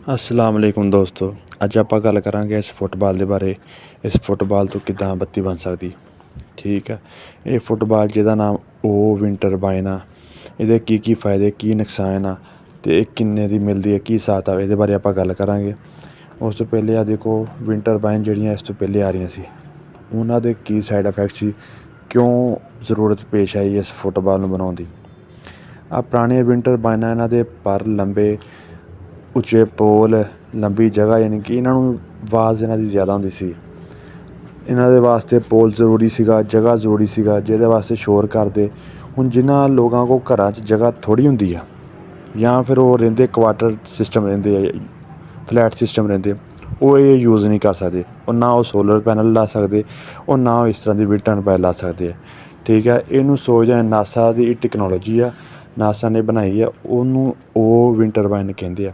अस्सलाम वालेकुम दोस्तों। अज आप गल करांगे इस फुटबाल के बारे। इस फुटबाल तो किदां बत्ती बन सकती। ठीक है, ये फुटबाल जिहदा नाम ओ विंड टरबाइन आ, इहदे की फ़ायदे की नुकसान आ ते किन्ने दी मिलदी है, की हिसाब किताब, इहदे बारे आपां गल करांगे। उस तो पहले आ देखो विंड टरबाइन जिहड़ियां इस तो पहले आ रही सी, उन्हां दे की साइड इफैक्ट सी, क्यों जरूरत पेश आई इस फुटबाल नूं बनाउण दी। आ पुराने विंड टरबाइनां इन्हां दे पर लंबे, उच्चे पोल, लंबी जगह, यानी कि इन्हां नूं आवाज़ इन्हां दी ज़्यादा हुंदी सी। इन्हां दे वास्ते पोल जरूरी सीगा, जगह जरूरी सीगा, जिहदे वास्ते शोर करदे। हुण जिन्हां लोकां कोल घरां च जगह थोड़ी हुंदी आ, जां फिर ओह् रहिंदे क्वार्टर सिस्टम रहिंदे, फ्लैट सिस्टम रहिंदे, ओह् एह् यूज़ नहीं कर सकदे। ओह् ना ओह् सोलर पैनल ला सकदे, और ना ओह् इस तरह दी विंड टरबाइन ला सकदे। ठीक है, इनू सोचदे नासा दी टेक्नोलॉजी आ, नासा ने बनाई है, ओनू ओह् विंड टरबाइन कहंदे आ।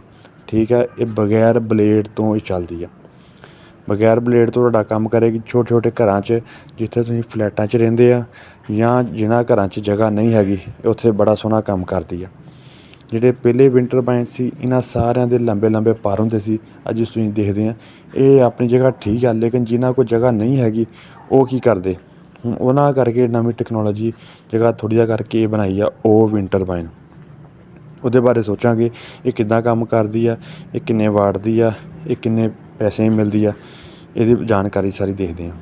ठीक है, ये बगैर ब्लेड तो ही चलदी है। बगैर ब्लेड तो तुहाडा कम्म करेगी छोटे छोटे घरां च, जित्थे तुसीं फ्लैटां च रहिंदे आ, जां जिन्हां घरां च जगह नहीं हैगी, उत्थे बड़ा सोहना कम्म करदी है। ਜਿਹੜੇ ਪਹਿਲੇ ਵਿੰਡ ਟਰਬਾਈਨ ਸੀ, ਇਹਨਾਂ ਸਾਰਿਆਂ ਦੇ ਲੰਬੇ ਲੰਬੇ ਪਰ ਹੁੰਦੇ ਸੀ। ਅੱਜ ਤੁਸੀਂ ਦੇਖਦੇ ਆ ਇਹ ਆਪਣੀ ਜਗ੍ਹਾ ਠੀਕ ਆ, ਲੇਕਿਨ ਜਿਨ੍ਹਾਂ ਕੋਲ ਜਗ੍ਹਾ ਨਹੀਂ ਹੈਗੀ ਉਹ ਕੀ ਕਰਦੇ, ਹੁਣ ਉਹਨਾਂ ਕਰਕੇ ਨਵੀਂ ਟੈਕਨੋਲੋਜੀ ਜਗ੍ਹਾ ਥੋੜ੍ਹੀ ਜਿਹਾ ਕਰਕੇ ਇਹ ਬਣਾਈ ਆ ਉਹ ਵਿੰਡ ਟਰਬਾਈਨ। ਉਹਦੇ ਬਾਰੇ ਸੋਚਾਂਗੇ ਇਹ ਕਿੱਦਾਂ ਕੰਮ ਕਰਦੀ ਆ, ਇਹ ਕਿੰਨੇ ਵਾਟ ਦੀ ਆ, ਇਹ ਕਿੰਨੇ ਪੈਸੇ ਮਿਲਦੀ ਆ, ਇਹਦੀ ਜਾਣਕਾਰੀ ਸਾਰੀ ਦੇਖਦੇ ਹਾਂ।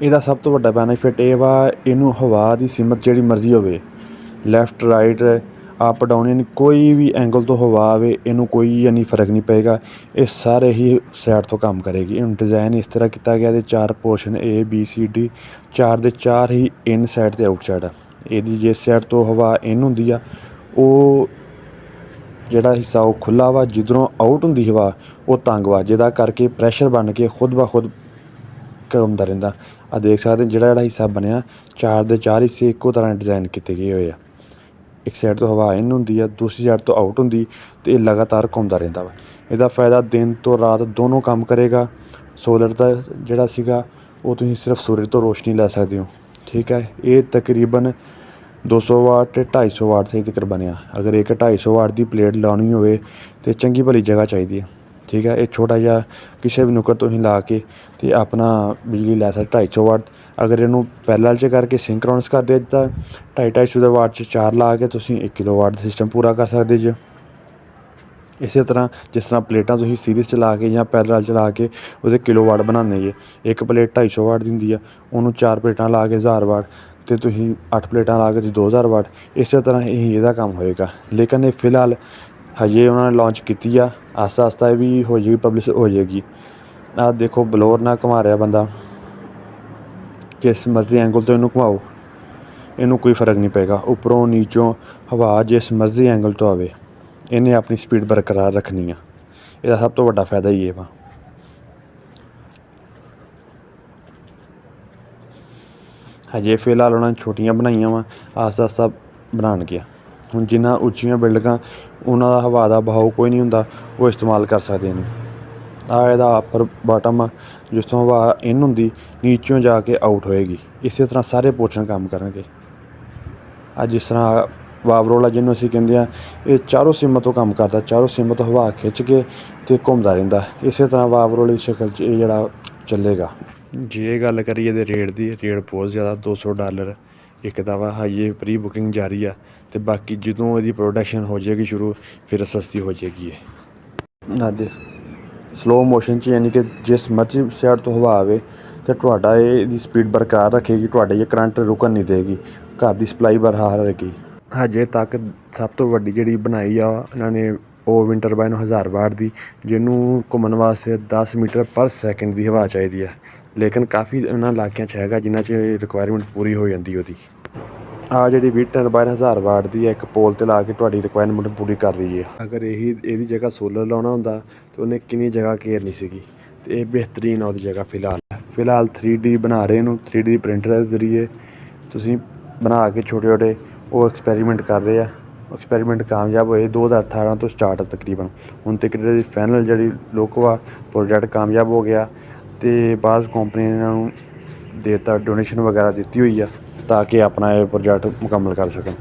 ਇਹਦਾ ਸਭ ਤੋਂ ਵੱਡਾ ਬੈਨੀਫਿਟ ਇਹ ਵਾ, ਇਹਨੂੰ ਹਵਾ ਦੀ ਸੀਮਤ ਜਿਹੜੀ ਮਰਜ਼ੀ ਹੋਵੇ, ਲੈਫਟ ਰਾਈਟ ਅਪ ਡਾਊਨ, ਯਾਨੀ ਕੋਈ ਵੀ ਐਂਗਲ ਤੋਂ ਹਵਾ ਆਵੇ, ਇਹਨੂੰ ਕੋਈ ਯਾਨੀ ਫ਼ਰਕ ਨਹੀਂ ਪਏਗਾ। ਇਹ ਸਾਰੇ ਹੀ ਸਾਈਡ ਤੋਂ ਕੰਮ ਕਰੇਗੀ। ਇਹਨੂੰ ਡਿਜ਼ਾਈਨ ਇਸ ਤਰ੍ਹਾਂ ਕੀਤਾ ਗਿਆ, ਇਹਦੇ 4 portion A B C D, 4 ਦੇ 4 ਹੀ ਇਨ ਸਾਈਡ ਅਤੇ ਆਊਟ ਸਾਈਡ ਆ। ਇਹਦੀ ਜਿਸ ਸਾਈਡ ਤੋਂ ਹਵਾ ਇਨ ਹੁੰਦੀ ਆ, ਉਹ ਜਿਹੜਾ ਹਿੱਸਾ ਉਹ ਖੁੱਲ੍ਹਾ ਵਾ, ਜਿੱਧਰੋਂ ਆਊਟ ਹੁੰਦੀ ਹਵਾ ਉਹ ਤੰਗ ਵਾ, ਜਿਹਦਾ ਕਰਕੇ ਪ੍ਰੈਸ਼ਰ ਬਣ ਕੇ ਖੁਦ ਬ ਖੁਦ ਘੁੰਮਦਾ ਰਹਿੰਦਾ। ਆ ਦੇਖ ਸਕਦੇ ਜਿਹੜਾ ਹਿੱਸਾ ਬਣਿਆ, 4 ਦੇ 4 ਹਿੱਸੇ ਇੱਕੋ ਤਰ੍ਹਾਂ ਡਿਜ਼ਾਈਨ ਕੀਤੇ ਗਏ ਹੋਏ ਆ। ਇੱਕ ਸਾਈਡ ਤੋਂ ਹਵਾ ਇਨ ਹੁੰਦੀ ਆ, ਦੂਸਰੀ ਸਾਈਡ ਤੋਂ ਆਊਟ ਹੁੰਦੀ, ਅਤੇ ਇਹ ਲਗਾਤਾਰ ਘੁੰਮਦਾ ਰਹਿੰਦਾ ਵਾ। ਇਹਦਾ ਫਾਇਦਾ ਦਿਨ ਤੋਂ ਰਾਤ ਦੋਨੋਂ ਕੰਮ ਕਰੇਗਾ। ਸੋਲਰ ਦਾ ਜਿਹੜਾ ਸੀਗਾ, ਉਹ ਤੁਸੀਂ ਸਿਰਫ ਸੂਰਜ ਤੋਂ ਰੋਸ਼ਨੀ ਲੈ ਸਕਦੇ ਹੋ। ਠੀਕ ਹੈ, ਇਹ ਤਕਰੀਬਨ 200 ਵਾਟ ਅਤੇ 250 ਵਾਟ ਦੇ ਤੱਕ ਬਣਿਆ। ਅਗਰ ਇੱਕ 250 ਵਾਟ ਦੀ ਪਲੇਟ ਲਾਉਣੀ ਹੋਵੇ ਤਾਂ ਚੰਗੀ ਭਲੀ ਜਗ੍ਹਾ ਚਾਹੀਦੀ ਹੈ। ਠੀਕ ਹੈ, ਇਹ ਛੋਟਾ ਜਿਹਾ ਕਿਸੇ ਵੀ ਨੁੱਕਰ ਤੁਸੀਂ ਲਾ ਕੇ ਅਤੇ ਆਪਣਾ ਬਿਜਲੀ ਲੈ ਸਕਦੇ 250 ਵਾਟ। ਅਗਰ ਇਹਨੂੰ ਪੈਰਲਲ 'ਚ ਕਰਕੇ ਸਿੰਕਰੋਨਸ ਕਰਦੇ ਤਾਂ 250 ਵਾਟ 'ਚ 4 ਲਾ ਕੇ ਤੁਸੀਂ 1 ਕਿਲੋ ਵਾਟ ਦਾ ਸਿਸਟਮ ਪੂਰਾ ਕਰ ਸਕਦੇ ਜੇ। ਇਸੇ ਤਰ੍ਹਾਂ ਜਿਸ ਤਰ੍ਹਾਂ ਪਲੇਟਾਂ ਤੁਸੀਂ ਸੀਰੀਜ਼ ਚਲਾ ਕੇ ਜਾਂ ਪੈਰਲਲ ਚਲਾ ਕੇ ਉਹਦੇ ਕਿਲੋ ਵਾਟ ਬਣਾਉਂਦੇ ਜੇ। ਇੱਕ ਪਲੇਟ 250 ਵਾਟ ਦੀ ਹੁੰਦੀ ਆ, ਉਹਨੂੰ 4 ਪਲੇਟਾਂ ਲਾ ਕੇ 1000 ਵਾਟ, ਅਤੇ ਤੁਸੀਂ 8 ਪਲੇਟਾਂ ਲਾ ਕੇ ਤੁਸੀਂ 2000 ਵਾਟ। ਇਸੇ ਤਰ੍ਹਾਂ ਹੀ ਇਹਦਾ ਕੰਮ ਹੋਏਗਾ। ਲੇਕਿਨ ਇਹ ਫਿਲਹਾਲ ਹਜੇ ਉਹਨਾਂ ਨੇ ਲਾਂਚ ਕੀਤੀ ਆ, ਆਸਤਾ ਆਸਤਾ ਇਹ ਵੀ ਹੋ ਜਾਏਗੀ, ਪਬਲਿਸ਼ ਹੋ ਜਾਏਗੀ। ਆਹ ਦੇਖੋ ਬਲੋਰ ਨਾਲ ਘੁਮਾ ਰਿਹਾ ਬੰਦਾ, ਜਿਸ ਮਰਜ਼ੀ ਐਂਗਲ ਤੋਂ ਇਹਨੂੰ ਘੁਮਾਓ, ਇਹਨੂੰ ਕੋਈ ਫ਼ਰਕ ਨਹੀਂ ਪਏਗਾ। ਉੱਪਰੋਂ ਨੀਚੋਂ ਹਵਾ ਜਿਸ ਮਰਜ਼ੀ ਐਂਗਲ ਤੋਂ ਆਵੇ, ਇਹਨੇ ਆਪਣੀ ਸਪੀਡ ਬਰਕਰਾਰ ਰੱਖਣੀ ਆ। ਇਹਦਾ ਸਭ ਤੋਂ ਵੱਡਾ ਫਾਇਦਾ ਹੀ ਇਹ ਵਾ। ਹਜੇ ਫਿਲਹਾਲ ਉਹਨਾਂ ਨੇ ਛੋਟੀਆਂ ਬਣਾਈਆਂ ਵਾ, ਆਸਤਾ ਆਸਤਾ ਬਣਾਉਣਗੇ। ਹੁਣ ਜਿੰਨਾ ਉੱਚੀਆਂ ਬਿਲਡਿੰਗਾਂ, ਉਹਨਾਂ ਦਾ ਹਵਾ ਦਾ ਬਹਾਓ ਕੋਈ ਨਹੀਂ ਹੁੰਦਾ, ਉਹ ਇਸਤੇਮਾਲ ਕਰ ਸਕਦੇ ਇਹਨੂੰ। ਆਹ ਇਹਦਾ ਅਪਰ ਬਾਟਮ ਆ, ਜਿਸ ਤੋਂ ਹਵਾ ਇਨ ਹੁੰਦੀ, ਨੀਚੋਂ ਜਾ ਕੇ ਆਊਟ ਹੋਏਗੀ। ਇਸੇ ਤਰ੍ਹਾਂ ਸਾਰੇ ਪੋਰਸ਼ਨ ਕੰਮ ਕਰਨਗੇ। ਅੱਜ ਜਿਸ ਤਰ੍ਹਾਂ ਵਾਵਰੋਲ ਆ, ਜਿਹਨੂੰ ਅਸੀਂ ਕਹਿੰਦੇ ਹਾਂ, ਇਹ ਚਾਰੋਂ ਸੀਮਾ ਤੋਂ ਕੰਮ ਕਰਦਾ, ਚਾਰੋਂ ਸੀਮਾ ਤੋਂ ਹਵਾ ਖਿੱਚ ਕੇ ਅਤੇ ਘੁੰਮਦਾ ਰਹਿੰਦਾ। ਇਸੇ ਤਰ੍ਹਾਂ ਵਾਵਰੋਲ ਦੀ ਸ਼ਕਲ 'ਚ ਇਹ ਜਿਹੜਾ ਚੱਲੇਗਾ। ਜੇ ਇਹ ਗੱਲ ਕਰੀਏ ਇਹਦੇ ਰੇਟ ਦੀ, ਰੇਟ ਬਹੁਤ ਜ਼ਿਆਦਾ, $200 ਇੱਕ ਦਾ ਵਾ। ਹਜੇ ਪ੍ਰੀ ਬੁਕਿੰਗ ਜਾਰੀ ਆ, ਅਤੇ ਬਾਕੀ ਜਦੋਂ ਇਹਦੀ ਪ੍ਰੋਡਕਸ਼ਨ ਹੋ ਜਾਏਗੀ ਸ਼ੁਰੂ, ਫਿਰ ਸਸਤੀ ਹੋ ਜਾਏਗੀ ਇਹ। ਅੱਜ ਸਲੋ ਮੋਸ਼ਨ 'ਚ, ਯਾਨੀ ਕਿ ਜਿਸ ਮਰਜ਼ੀ ਸਾਈਡ ਤੋਂ ਹਵਾ ਆਵੇ ਅਤੇ ਤੁਹਾਡਾ ਇਹਦੀ ਸਪੀਡ ਬਰਕਰਾਰ ਰੱਖੇਗੀ, ਤੁਹਾਡੇ ਇਹ ਕਰੰਟ ਰੁਕਣ ਨਹੀਂ ਦੇਗੀ, ਘਰ ਦੀ ਸਪਲਾਈ ਬਰਕਰਾਰ ਰਹੇਗੀ। ਹਜੇ ਤੱਕ ਸਭ ਤੋਂ ਵੱਡੀ ਜਿਹੜੀ ਬਣਾਈ ਆ ਇਹਨਾਂ ਨੇ, ਉਹ ਵਿੰਡ ਟਰਬਾਈਨ 1000 ਵਾਟ ਦੀ, ਜਿਹਨੂੰ ਘੁੰਮਣ ਵਾਸਤੇ 10 ਮੀਟਰ ਪਰ ਸੈਕਿੰਡ ਦੀ ਹਵਾ ਚਾਹੀਦੀ ਹੈ। ਲੇਕਿਨ ਕਾਫੀ ਉਹਨਾਂ ਇਲਾਕਿਆਂ 'ਚ ਹੈਗਾ ਜਿਨ੍ਹਾਂ 'ਚ ਰਿਕੁਆਇਰਮੈਂਟ ਪੂਰੀ ਹੋ ਜਾਂਦੀ ਉਹਦੀ। ਆਹ ਜਿਹੜੀ ਵਿੰਡ ਟਰਬਾਈਨ 1000 ਵਾਟ ਦੀ ਹੈ, ਇੱਕ ਪੋਲ 'ਤੇ ਲਾ ਕੇ ਤੁਹਾਡੀ ਰਿਕੁਆਇਰਮੈਂਟ ਪੂਰੀ ਕਰ ਰਹੀ ਹੈ। ਅਗਰ ਇਹਦੀ ਜਗ੍ਹਾ ਸੋਲਰ ਲਾਉਣਾ ਹੁੰਦਾ ਤਾਂ ਉਹਨੇ ਕਿੰਨੀ ਜਗ੍ਹਾ ਘੇਰਨੀ ਸੀਗੀ, ਅਤੇ ਇਹ ਬਿਹਤਰੀਨ ਆ ਉਹਦੀ ਜਗ੍ਹਾ। ਫਿਲਹਾਲ 3D ਬਣਾ ਰਹੇ ਇਹਨੂੰ, 3D ਪ੍ਰਿੰਟਰ ਦੇ ਜ਼ਰੀਏ ਤੁਸੀਂ ਬਣਾ ਕੇ ਛੋਟੇ ਛੋਟੇ ਉਹ ਐਕਸਪੈਰੀਮੈਂਟ ਕਰ ਰਹੇ ਆ। ਐਕਸਪੈਰੀਮੈਂਟ ਕਾਮਯਾਬ ਹੋਏ। 2018 ਤੋਂ ਸਟਾਰਟ ਤਕਰੀਬਨ ਹੁਣ ਤੱਕ ਇਹਦੀ ਫਾਈਨਲ ਜਿਹੜੀ ਲੁੱਕ ਵਾ, ਪ੍ਰੋਜੈਕਟ ਕਾਮਯਾਬ ਹੋ ਗਿਆ, ਅਤੇ ਬਾਅਦ ਕੰਪਨੀ ਨੇ ਇਹਨਾਂ ਨੂੰ ਦੇ ਦਿੱਤਾ, ਡੋਨੇਸ਼ਨ ਵਗੈਰਾ ਦਿੱਤੀ ਹੋਈ ਆ, ਤਾਂ ਕਿ ਆਪਣਾ ਇਹ ਪ੍ਰੋਜੈਕਟ ਮੁਕੰਮਲ ਕਰ ਸਕਣ।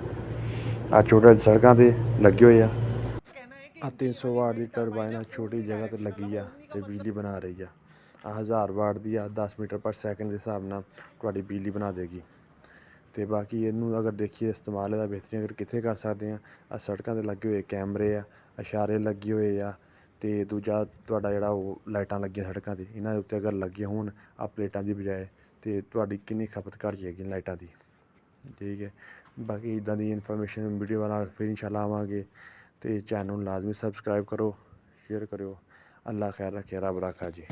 ਆਹ ਛੋਟੇ ਸੜਕਾਂ 'ਤੇ ਲੱਗੇ ਹੋਏ ਆ। ਆ 300 ਵਾਟ ਦੀ ਟਰਬਾਈਨ ਆ ਛੋਟੀ ਜਗ੍ਹਾ ਤੇ ਲੱਗੀ ਆ ਤੇ ਬਿਜਲੀ ਬਣਾ ਰਹੀ ਆ। ਆ 1000 ਵਾਟ ਦੀ ਆ 10 ਮੀਟਰ ਪਰ ਸੈਕਿੰਡ ਦੇ ਹਿਸਾਬ ਨਾਲ ਤੁਹਾਡੀ ਬਿਜਲੀ ਬਣਾ ਦੇਗੀ। ਤੇ ਬਾਕੀ ਇਹਨੂੰ ਅਗਰ ਦੇਖੀਏ ਇਸਤੇਮਾਲ ਇਹਦਾ ਬਿਹਤਰੀਨ ਅਗਰ ਕਿੱਥੇ ਕਰ ਸਕਦੇ ਹਾਂ, ਆ ਸੜਕਾਂ 'ਤੇ ਲੱਗੇ ਹੋਏ ਕੈਮਰੇ ਆ, ਇਸ਼ਾਰੇ ਲੱਗੇ ਹੋਏ ਆ, ਅਤੇ ਦੂਜਾ ਤੁਹਾਡਾ ਜਿਹੜਾ ਉਹ ਲਾਈਟਾਂ ਲੱਗੀਆਂ ਸੜਕਾਂ 'ਤੇ, ਇਹਨਾਂ ਦੇ ਉੱਤੇ ਅਗਰ ਲੱਗੀਆਂ ਹੋਣ ਆ ਪਲੇਟਾਂ ਦੀ ਬਜਾਏ, ਅਤੇ ਤੁਹਾਡੀ ਕਿੰਨੀ ਖਪਤ ਘੱਟ ਜਾਏਗੀ ਲਾਈਟਾਂ ਦੀ। ਠੀਕ ਹੈ, ਬਾਕੀ ਇੱਦਾਂ ਦੀ ਇਨਫੋਰਮੇਸ਼ਨ ਵੀਡੀਓ ਨਾਲ ਫਿਰ ਇੰਸ਼ਾਅੱਲਾ ਆਵਾਂਗੇ। ਅਤੇ ਚੈਨਲ ਨੂੰ ਲਾਜ਼ਮੀ ਸਬਸਕ੍ਰਾਈਬ ਕਰੋ, ਸ਼ੇਅਰ ਕਰਿਓ। ਅੱਲਾ ਖੈਰ ਰੱਖੇ, ਰੱਬ ਰਾਖਾ ਜੀ।